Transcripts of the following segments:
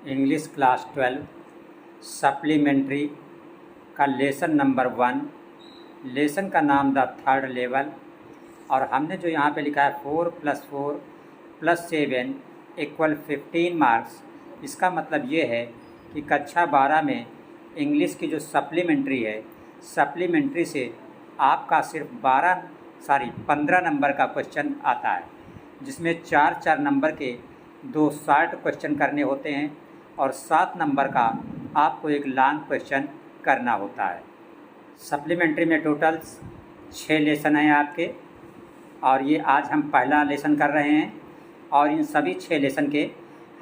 English class 12 supplementary का lesson number 1। Lesson का नाम द थर्ड लेवल। और हमने जो यहाँ पे लिखा है 4 + 4 + 7 = 15 मार्क्स। इसका मतलब ये है कि कक्षा 12 में इंग्लिश की जो सप्लीमेंट्री है, सप्लीमेंट्री से आपका सिर्फ 15 नंबर का क्वेश्चन आता है, जिसमें 4 नंबर के 2 शॉर्ट क्वेश्चन करने होते हैं और 7 नंबर का आपको एक लॉन्ग क्वेश्चन करना होता है। सप्लीमेंट्री में टोटल 6 लेसन हैं आपके, और ये आज हम पहला लेसन कर रहे हैं। और इन सभी 6 लेसन के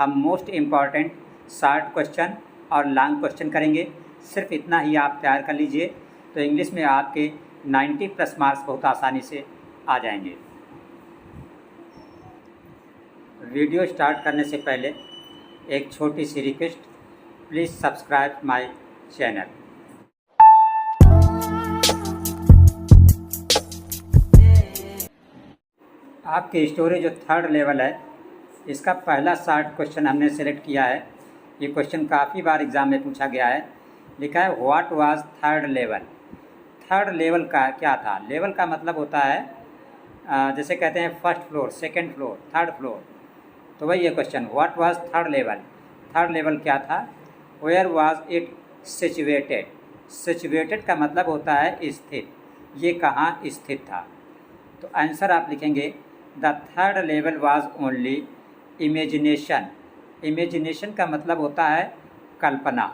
हम मोस्ट इम्पॉर्टेंट शॉर्ट क्वेश्चन और लॉन्ग क्वेश्चन करेंगे। सिर्फ इतना ही आप तैयार कर लीजिए तो इंग्लिश में आपके 90+ मार्क्स बहुत आसानी से आ जाएंगे। वीडियो स्टार्ट करने से पहले एक छोटी सी request, please subscribe my channel. आपकी स्टोरी जो थर्ड लेवल है, इसका पहला शॉर्ट क्वेश्चन हमने सेलेक्ट किया है। ये क्वेश्चन काफ़ी बार एग्ज़ाम में पूछा गया है। लिखा है what was third level. Third level का क्या था? लेवल का मतलब होता है जैसे कहते हैं first floor, second floor, third floor. तो वही ये question, what was third level. Third level क्या था? Where was it situated. Situated का मतलब होता है स्थित। ये कहाँ स्थित था? तो आंसर आप लिखेंगे the third level was only imagination. Imagination का मतलब होता है कल्पना।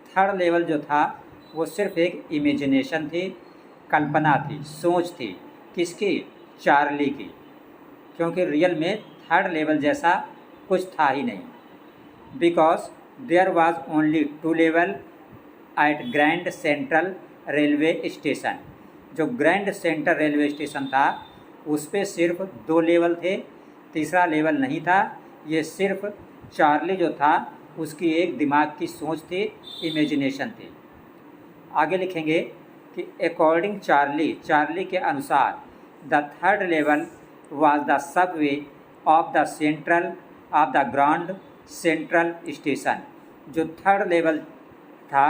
थर्ड लेवल जो था वो सिर्फ एक इमेजिनेशन थी, कल्पना थी, सोच थी। किसकी? चार्ली की। क्योंकि रियल में थर्ड लेवल जैसा कुछ था ही नहीं। Because there was only 2 level at Grand Central railway station. जो ग्रैंड सेंट्रल रेलवे स्टेशन था उस पर सिर्फ 2 लेवल थे, तीसरा लेवल नहीं था। ये सिर्फ चार्ली जो था उसकी एक दिमाग की सोच थी, इमेजिनेशन थी। आगे लिखेंगे कि अकॉर्डिंग चार्ली, चार्ली के अनुसार the third level was the Subway of the central of the grand central station. जो थर्ड लेवल था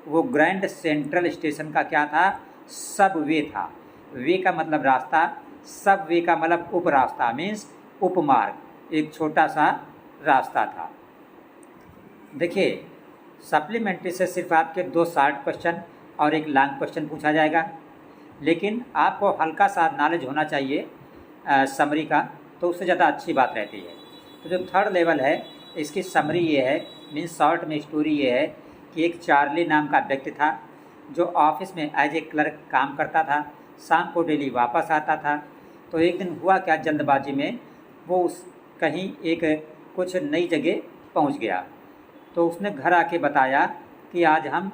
वो ग्रैंड सेंट्रल स्टेशन का क्या था? सबवे था। वे का मतलब रास्ता, सबवे का मतलब उप रास्ता, मीन्स उपमार्ग, एक छोटा सा रास्ता था। देखिए, सप्लीमेंट्री से सिर्फ आपके 2 शॉर्ट क्वेश्चन और एक लॉन्ग क्वेश्चन पूछा जाएगा, लेकिन आपको हल्का सा नॉलेज होना चाहिए समरी का, तो उससे ज़्यादा अच्छी बात रहती है। तो जो थर्ड लेवल है इसकी समरी ये है, मीन्स शॉर्ट में स्टोरी ये है कि एक चार्ली नाम का व्यक्ति था जो ऑफिस में एज ए क्लर्क काम करता था, शाम को डेली वापस आता था। तो एक दिन हुआ क्या, जल्दबाजी में वो कहीं एक कुछ नई जगह पहुंच गया। तो उसने घर आके बताया कि आज हम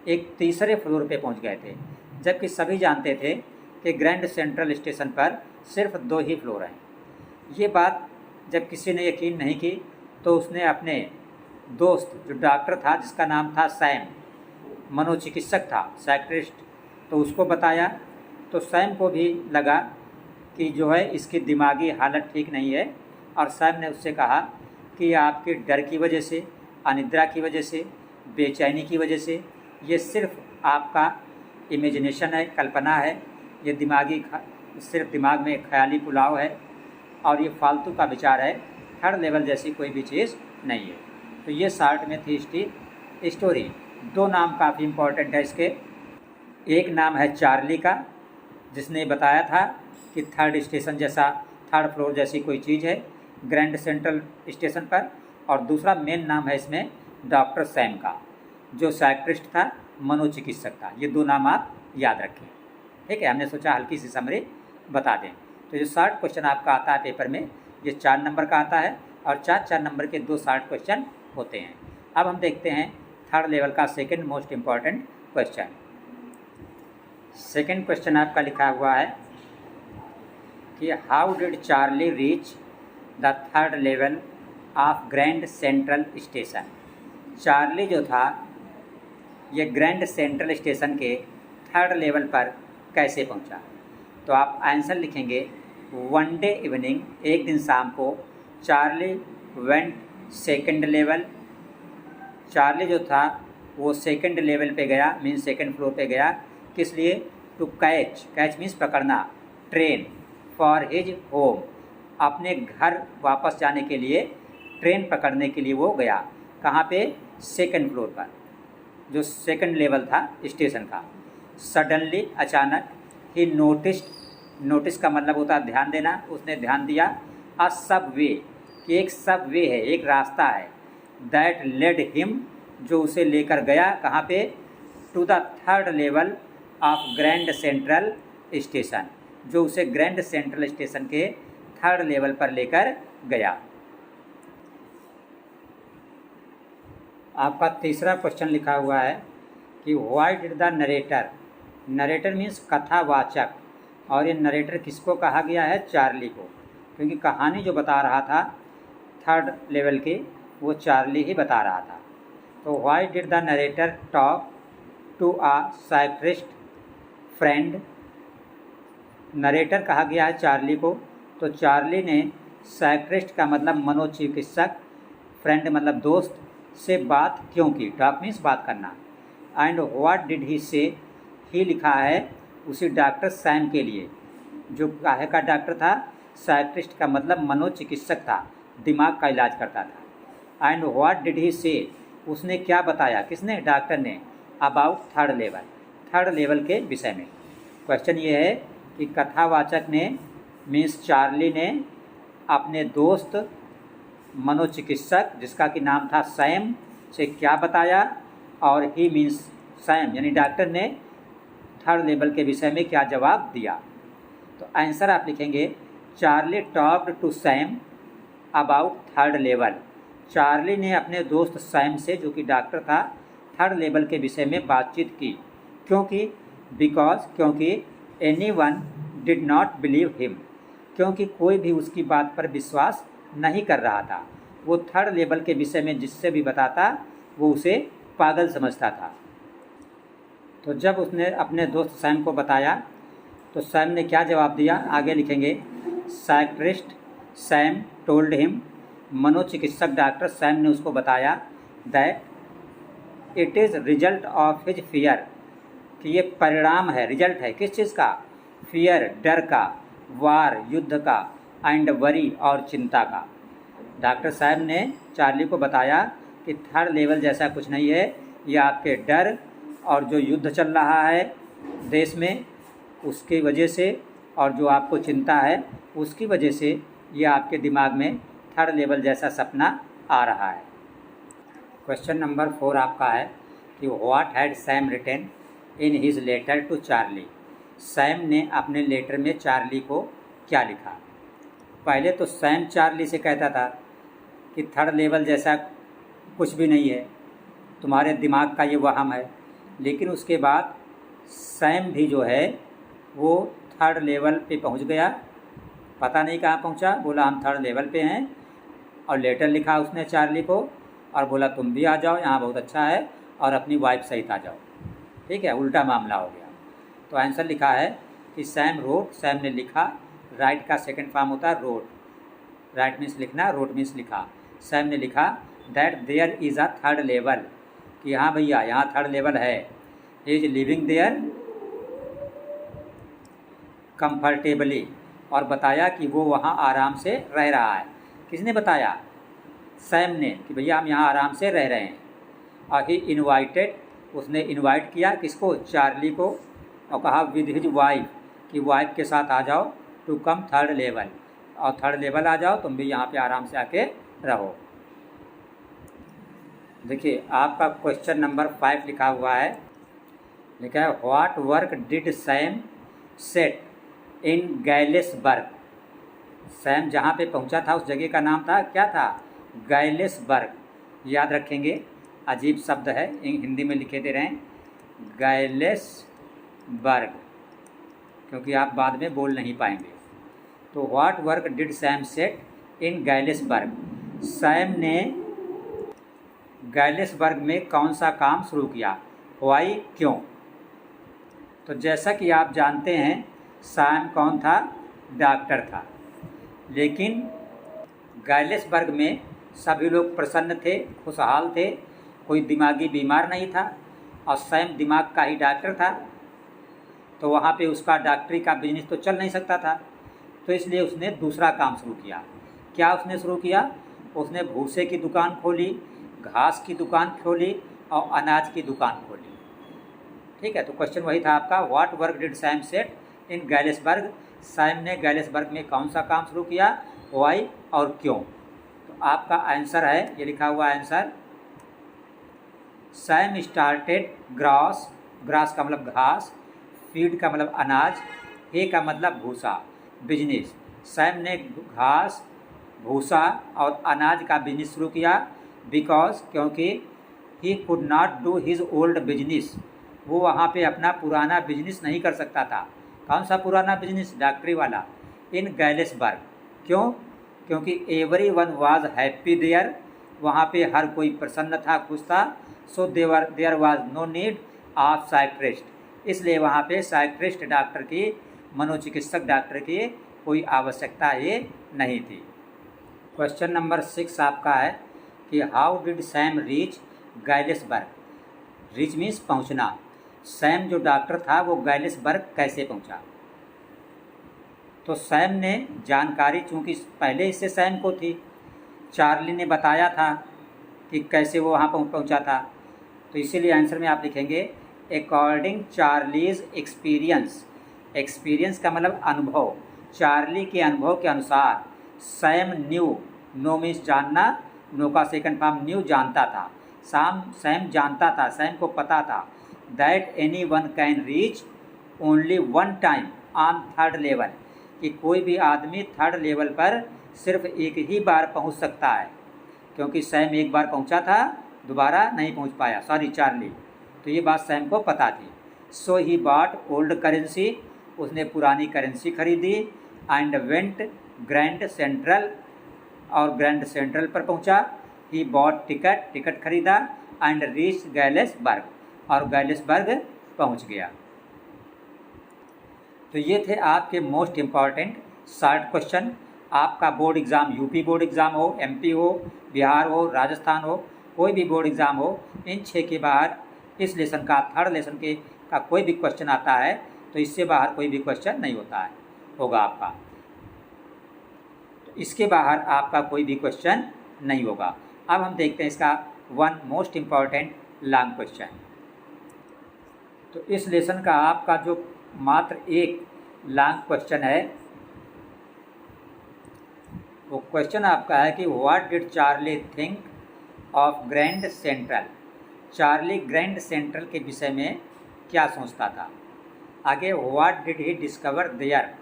एक तीसरे फ्लोर पे पहुंच गए थे, जबकि सभी जानते थे कि ग्रैंड सेंट्रल स्टेशन पर सिर्फ 2 ही फ्लोर हैं। ये बात जब किसी ने यकीन नहीं की तो उसने अपने दोस्त जो डॉक्टर था, जिसका नाम था सैम, मनोचिकित्सक था, साइकियाट्रिस्ट, तो उसको बताया। तो सैम को भी लगा कि जो है इसकी दिमागी हालत ठीक नहीं है, और सैम ने उससे कहा कि आपके डर की वजह से, अनिद्रा की वजह से, बेचैनी की वजह से, ये सिर्फ आपका इमेजिनेशन है, कल्पना है, ये सिर्फ दिमाग में ख्याली पुलाव है और ये फालतू का विचार है, थर्ड लेवल जैसी कोई भी चीज़ नहीं है। तो ये शॉर्ट में थी स्टोरी। 2 नाम काफ़ी इम्पोर्टेंट है इसके। एक नाम है चार्ली का, जिसने बताया था कि थर्ड स्टेशन जैसा, थर्ड फ्लोर जैसी कोई चीज़ है ग्रैंड सेंट्रल स्टेशन पर। और दूसरा मेन नाम है इसमें डॉक्टर सैम का, जो साइकियाट्रिस्ट था, मनोचिकित्सक था। ये 2 नाम आप याद रखें, ठीक है। हमने सोचा हल्की सी समरी बता दें। तो जो शॉर्ट क्वेश्चन आपका आता है पेपर में, ये 4 नंबर का आता है, और 4 नंबर के 2 शॉर्ट क्वेश्चन होते हैं। अब हम देखते हैं थर्ड लेवल का second most important question. Second question आपका लिखा हुआ है कि how did Charlie reach the third level of Grand Central station. Charlie जो था ये ग्रैंड सेंट्रल स्टेशन के थर्ड लेवल पर कैसे पहुंचा? तो आप आंसर लिखेंगे वन डे इवनिंग, एक दिन शाम को Charlie went second level Charlie जो था वो सेकंड लेवल पे गया, मीन्स सेकंड फ्लोर पे गया। किस लिए? टू कैच, कैच मीन्स पकड़ना, ट्रेन फॉर हिज होम, अपने घर वापस जाने के लिए ट्रेन पकड़ने के लिए वो गया। कहाँ पे? सेकंड फ्लोर पर, जो सेकंड लेवल था स्टेशन का। सडनली, अचानक, ही नोटिस्ड, नोटिस का मतलब होता है ध्यान देना, उसने ध्यान दिया। अ सब वे, कि एक सब वे है, एक रास्ता है। दैट लेड हिम, जो उसे लेकर गया कहाँ पे? To the third level of Grand Central station, जो उसे ग्रैंड सेंट्रल स्टेशन के थर्ड लेवल पर लेकर गया। आपका तीसरा क्वेश्चन लिखा हुआ है कि why did the narrator, narrator means कथावाचक, और ये नरेटर किसको कहा गया है? चार्ली को, क्योंकि कहानी जो बता रहा था थर्ड लेवल की वो चार्ली ही बता रहा था। तो why did the narrator talk to a psychiatrist friend, narrator कहा गया है चार्ली को, तो चार्ली ने साइक्रिस्ट का मतलब मनोचिकित्सक, फ्रेंड मतलब दोस्त, से बात क्यों की? टॉक मीन्स बात करना। एंड व्हाट डिड ही से, ही लिखा है उसी डॉक्टर सैम के लिए, जो काहे का डॉक्टर था? साइक्रिस्ट का मतलब मनोचिकित्सक था, दिमाग का इलाज करता था। एंड व्हाट डिड ही से, उसने क्या बताया? किसने? डॉक्टर ने। About third level, third level के विषय में। क्वेश्चन ये है कि कथावाचक ने मीन्स चार्ली ने अपने दोस्त मनोचिकित्सक जिसका कि नाम था सैम से क्या बताया, और ही मीन्स सैम यानी डॉक्टर ने थर्ड लेवल के विषय में क्या जवाब दिया। तो आंसर आप लिखेंगे Charlie talked to Sam about third level, Charlie ने अपने दोस्त सैम से, जो कि डॉक्टर था, थर्ड लेवल के विषय में बातचीत की। क्योंकि बिकॉज, क्योंकि any one did not believe him, क्योंकि कोई भी उसकी बात पर विश्वास नहीं कर रहा था। वो थर्ड लेवल के विषय में जिससे भी बताता वो उसे पागल समझता था। तो जब उसने अपने दोस्त सैम को बताया तो सैम ने क्या जवाब दिया? आगे लिखेंगे साइक्रिस्ट सैम टोल्ड हिम, मनोचिकित्सक डॉक्टर सैम ने उसको बताया that it is result of his fear, कि ये परिणाम है, रिजल्ट है किस चीज़ का? फियर, डर का, वार, युद्ध का, एंड वरी, और चिंता का। डॉक्टर साहब ने चार्ली को बताया कि थर्ड लेवल जैसा कुछ नहीं है, ये आपके डर और जो युद्ध चल रहा है देश में उसकी वजह से, और जो आपको चिंता है उसकी वजह से ये आपके दिमाग में थर्ड लेवल जैसा सपना आ रहा है। क्वेश्चन नंबर 4 आपका है कि what had Sam written in his letter to Charlie, Sam ने अपने लेटर में चार्ली को क्या लिखा? पहले तो सैम चार्ली से कहता था कि थर्ड लेवल जैसा कुछ भी नहीं है, तुम्हारे दिमाग का ये वहम है, लेकिन उसके बाद सैम भी जो है वो थर्ड लेवल पे पहुंच गया, पता नहीं कहाँ पहुंचा, बोला हम थर्ड लेवल पे हैं, और लेटर लिखा उसने चार्ली को और बोला तुम भी आ जाओ, यहाँ बहुत अच्छा है, और अपनी वाइफ सहित आ जाओ। ठीक है, उल्टा मामला हो गया। तो आंसर लिखा है कि सैम रोट, सैम ने लिखा, राइट का सेकंड फॉर्म होता है रोट, राइट मीन्स लिखना, रोट मीन्स लिखा। सैम ने लिखा that there is a third level, कि हाँ भैया यहाँ थर्ड लेवल है, इज लिविंग देयर कंफर्टेबली, और बताया कि वो वहाँ आराम से रह रहा है। किसने बताया? सैम ने, कि भैया हम यहाँ आराम से रह रहे हैं। और ही इनवाइटेड, उसने इनवाइट किया किसको? चार्ली को, और कहा विद हिज वाइफ, कि वाइफ के साथ आ जाओ, टू कम थर्ड लेवल, और थर्ड लेवल आ जाओ, तुम भी यहाँ पे आराम से आके रहो। देखिए आपका क्वेश्चन नंबर 5 लिखा हुआ है, लिखा है what work did Sam set in Galesburg, Sam जहाँ पे पहुँचा था उस जगह का नाम था, क्या था? गैलिसबर्ग। याद रखेंगे, अजीब शब्द है, हिंदी में लिखे दे रहे हैं गैलिसबर्ग, क्योंकि आप बाद में बोल नहीं पाएंगे। तो what work did Sam set in Galesburg, Sam ने गैलिसबर्ग में कौन सा काम शुरू किया? वाई, क्यों? तो जैसा कि आप जानते हैं सैम कौन था? डॉक्टर था, लेकिन गैलिसबर्ग में सभी लोग प्रसन्न थे, खुशहाल थे, कोई दिमागी बीमार नहीं था और सैम दिमाग का ही डॉक्टर था, तो वहाँ पे उसका डॉक्टरी का बिजनेस तो चल नहीं सकता था। तो इसलिए उसने दूसरा काम शुरू किया। क्या उसने शुरू किया? उसने भूसे की दुकान खोली, घास की दुकान खोली और अनाज की दुकान खोली। ठीक है, तो क्वेश्चन वही था आपका, what work did Sam set in Galesburg. Sam ने गैलिसबर्ग में कौन सा काम शुरू किया, वाई और क्यों। तो आपका आंसर है, ये लिखा हुआ answer, Sam started grass, grass का मतलब घास, फीड का मतलब अनाज, हे का मतलब भूसा, बिजनेस। सैम ने घास, भूसा और अनाज का बिजनेस शुरू किया, बिकॉज क्योंकि he could not do his old business, वो वहाँ पे अपना पुराना बिजनेस नहीं कर सकता था। कौन सा पुराना बिजनेस? डॉक्टरी वाला, इन गैलिसबर्ग। क्यों? क्योंकि everyone was happy there, वहाँ पे हर कोई प्रसन्न था, खुश था। So there was no need of psychiatrist, इसलिए वहाँ पे साइक्रिस्ट डॉक्टर की, मनोचिकित्सक डॉक्टर की कोई आवश्यकता ही नहीं थी। क्वेश्चन नंबर 6 आपका है कि how did Sam reach Galesburg. Reach means पहुँचना। सैम जो डॉक्टर था वो गैलिसबर्ग कैसे पहुँचा? तो सैम ने जानकारी, चूँकि पहले इससे सैम को थी, चार्ली ने बताया था कि कैसे वो वहाँ पहुँचा था, तो इसीलिए आंसर में आप लिखेंगे अकॉर्डिंग चार्लीज एक्सपीरियंस। एक्सपीरियंस का मतलब अनुभव, चार्ली के अनुभव के अनुसार सैम न्यू, नो मीन्स जानना, नो का सेकंड फॉर्म न्यू, जानता था। सैम जानता था, सैम को पता था that any one can reach only one time on third level, कि कोई भी आदमी थर्ड लेवल पर सिर्फ एक ही बार पहुंच सकता है। क्योंकि सैम एक बार पहुंचा था, दोबारा नहीं पहुंच पाया, सॉरी चार्ली, तो ये बात सैम को पता थी। सो ही बॉट ओल्ड करेंसी, उसने पुरानी करेंसी खरीदी, एंड वेंट ग्रैंड सेंट्रल, और ग्रैंड सेंट्रल पर पहुंचा। ही बॉट टिकट, टिकट खरीदा, एंड रीच गैलिसबर्ग, और गैलिसबर्ग पहुंच गया। तो ये थे आपके मोस्ट इम्पॉर्टेंट शॉर्ट क्वेश्चन। आपका board exam, UP board exam हो, एमपी हो, बिहार हो, राजस्थान हो, कोई भी बोर्ड एग्ज़ाम हो, इन 6 के बाहर इस लेसन का, थर्ड लेसन के का कोई भी क्वेश्चन आता है तो इससे बाहर कोई भी क्वेश्चन नहीं होता है, होगा आपका। तो इसके बाहर आपका कोई भी क्वेश्चन नहीं होगा। अब हम देखते हैं इसका one most important long question. तो इस लेसन का आपका जो मात्र एक लॉन्ग क्वेश्चन है, वो क्वेश्चन आपका है कि what did Charlie think of Grand Central. Charlie Grand Central के विषय में क्या सोचता था। आगे what did he discover there,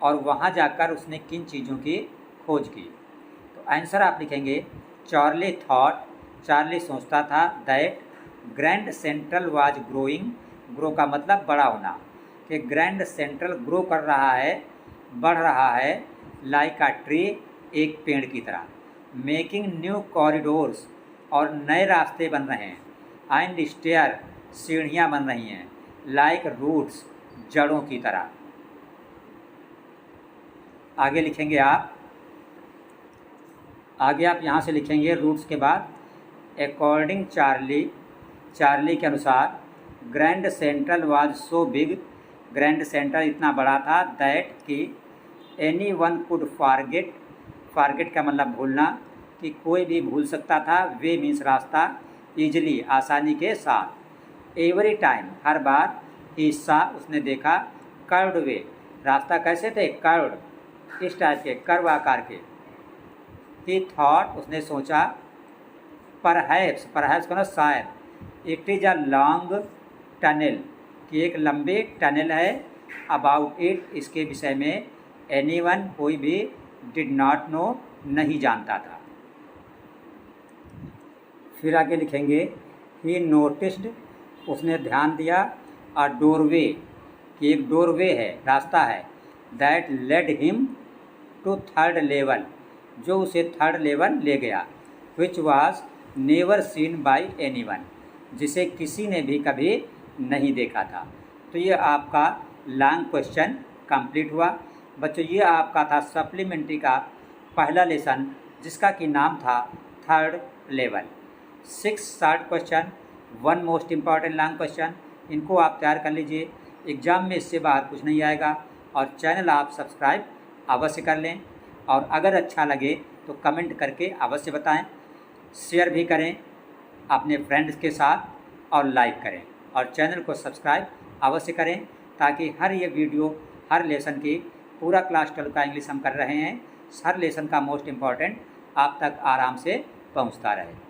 और वहाँ जाकर उसने किन चीज़ों की खोज की। तो आंसर आप लिखेंगे चार्ली थॉट, चार्ली सोचता था that grand central was growing, grow का मतलब बड़ा होना, कि ग्रैंड सेंट्रल ग्रो कर रहा है, बढ़ रहा है, लाइक अ ट्री, एक पेड़ की तरह, मेकिंग न्यू कॉरिडोर्स, और नए रास्ते बन रहे हैं, एंड स्टेयर, सीढ़ियाँ बन रही हैं, लाइक रूट्स, जड़ों की तरह। आगे लिखेंगे आप, आगे आप यहाँ से लिखेंगे रूट्स के बाद अकॉर्डिंग चार्ली, चार्ली के अनुसार grand central was so big, grand central इतना बड़ा था, दैट कि any one could forget, forget का मतलब भूलना, कि कोई भी भूल सकता था, वे मीन्स रास्ता, ईजिली आसानी के साथ, एवरी टाइम हर बार, ही सा उसने देखा, कर्व्ड वे, रास्ता कैसे थे, कर्व्ड, इस टाइप के, कर्व आकार के। ही थॉट उसने सोचा, परहैप्स, परहैप्स का शायद, it is a long tunnel, कि एक लंबे टनल है, अबाउट इट, इसके विषय में, एनी वन कोई भी, डिड नॉट नो नहीं जानता था। फिर आगे लिखेंगे ही नोटिस्ड, उसने ध्यान दिया, अ डोरवे, कि एक डोरवे है, रास्ता है, that led him to third level, जो उसे थर्ड लेवल ले गया, which was never seen by anyone, जिसे किसी ने भी कभी नहीं देखा था। तो ये आपका लॉन्ग क्वेश्चन कंप्लीट हुआ। बच्चों ये आपका था सप्लीमेंट्री का पहला लेसन, जिसका कि नाम था third level. 6 short question, 1 most important long question, इनको आप तैयार कर लीजिए। एग्ज़ाम में इससे बाहर कुछ नहीं आएगा। और चैनल आप सब्सक्राइब अवश्य कर लें, और अगर अच्छा लगे तो कमेंट करके अवश्य बताएं, शेयर भी करें अपने फ्रेंड्स के साथ और लाइक करें, और चैनल को सब्सक्राइब अवश्य करें ताकि हर ये वीडियो, हर लेसन की, पूरा क्लास 12 का इंग्लिश हम कर रहे हैं, हर लेसन का मोस्ट इम्पॉर्टेंट आप तक आराम से पहुंचता रहे।